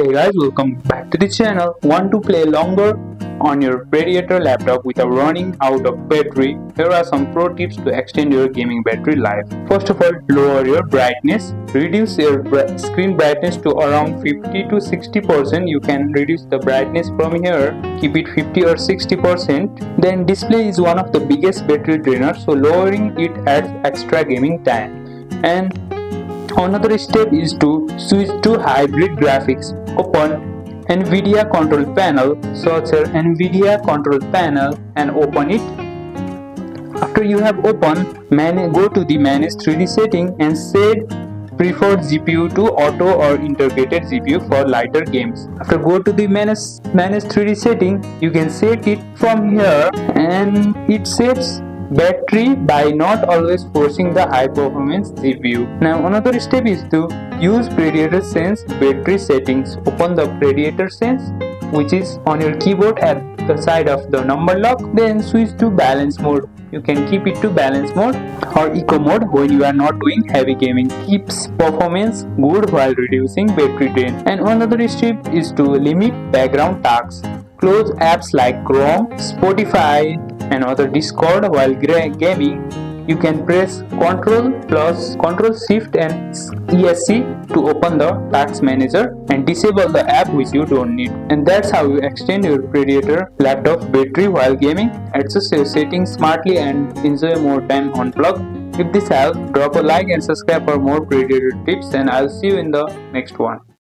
Hey guys, welcome back to the channel. Want to play longer on your Predator laptop without running out of battery? Here are some pro tips to extend your gaming battery life. First of all, lower your brightness. Reduce your screen brightness to around 50 to 60%. You can reduce the brightness from here. Keep it 50 or 60%. Then display is one of the biggest battery drainers, so lowering it adds extra gaming time. And another step is to switch to hybrid graphics. Open NVIDIA control panel, search your NVIDIA control panel and open it. After you have opened, go to the manage 3D setting and set preferred GPU to auto or integrated GPU for lighter games. After go to the manage 3D setting, you can set it from here and it sets battery by not always forcing the high performance GPU. Now another step is to use Predator Sense battery settings. Open the Predator Sense, which is on your keyboard at the side of the number lock, then switch to balance mode. You can keep it to balance mode or eco mode when you are not doing heavy gaming. Keeps performance good while reducing battery drain. And another step is to limit background tasks. Close apps like Chrome, Spotify and other Discord while gaming. You can press Ctrl Shift and ESC to open the task manager and disable the app which you don't need. And that's how you extend your Predator laptop battery while gaming. Adjust your settings smartly and enjoy more time unplugged. If this helps, drop a like and subscribe for more Predator tips, and I'll see you in the next one.